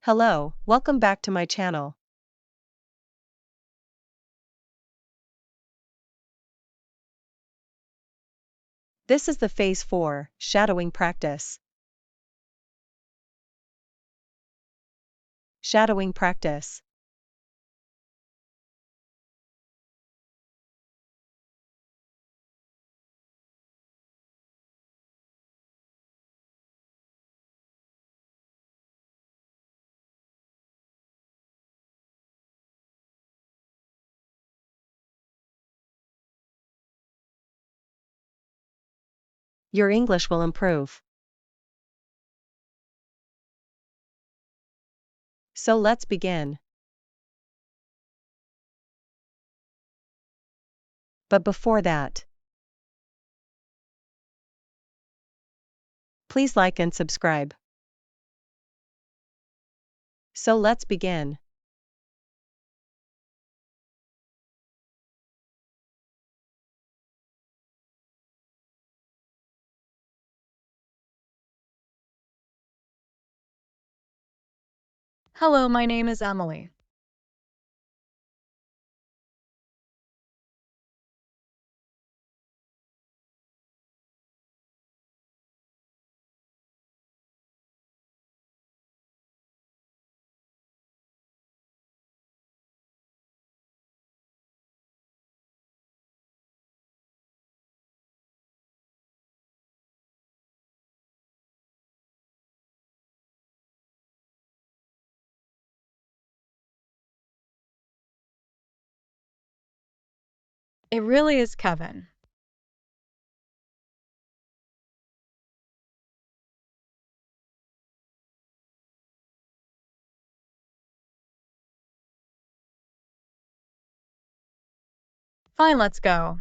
Hello, welcome back to my channel. This is the Phase 4, Shadowing Practice. Shadowing Practice. Your English will improve. So let's begin. But before that, please like and subscribe. So let's begin. Hello, my name is Emily. It really is Kevin. Fine, let's go.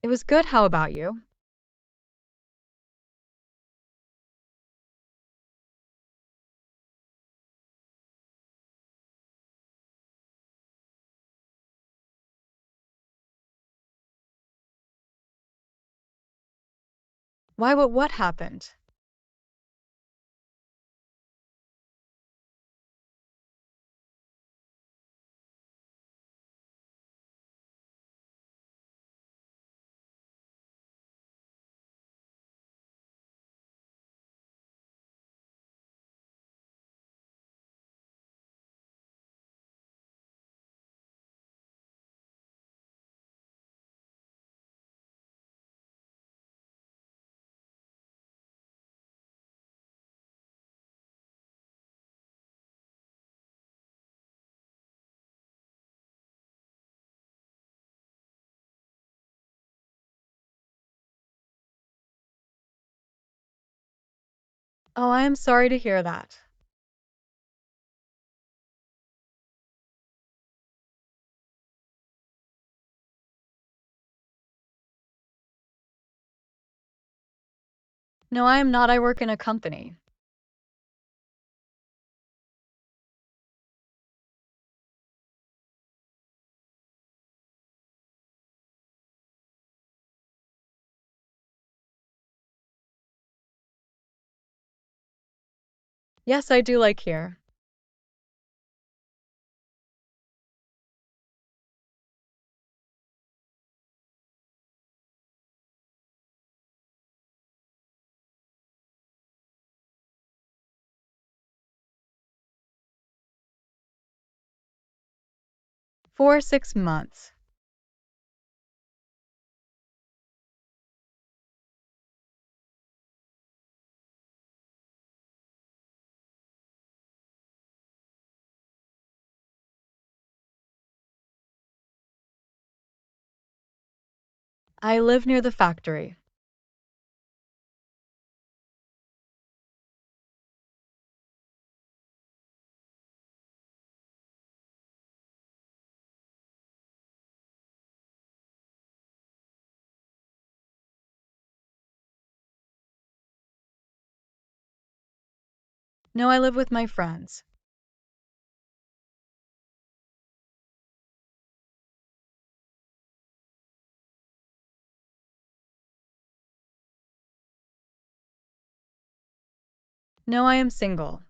It was good. How about you? Why, what happened? Oh, I am sorry to hear that. No, I am not. I work in a company. Yes, I do like here. For 6 months. I live near the factory. No, I live with my friends. No, I am single.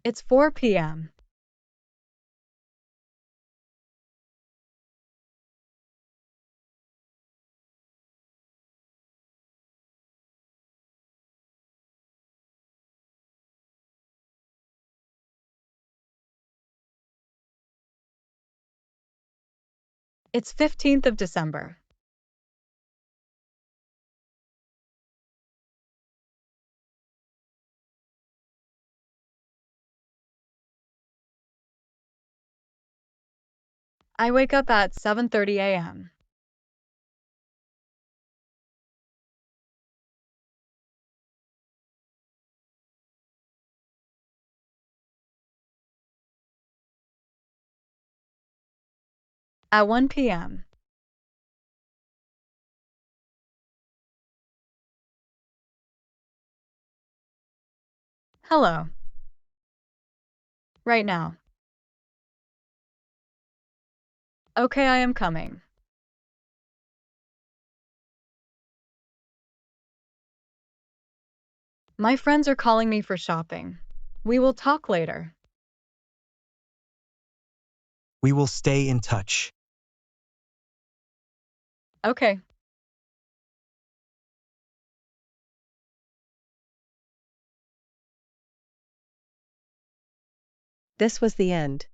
It's 4 p.m. It's 15th of December. I wake up at 7:30 a.m. At 1 p.m. Hello. Right now. Okay, I am coming. My friends are calling me for shopping. We will talk later. We will stay in touch. Okay. This was the end.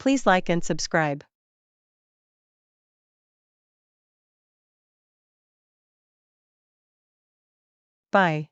Please like and subscribe. Bye.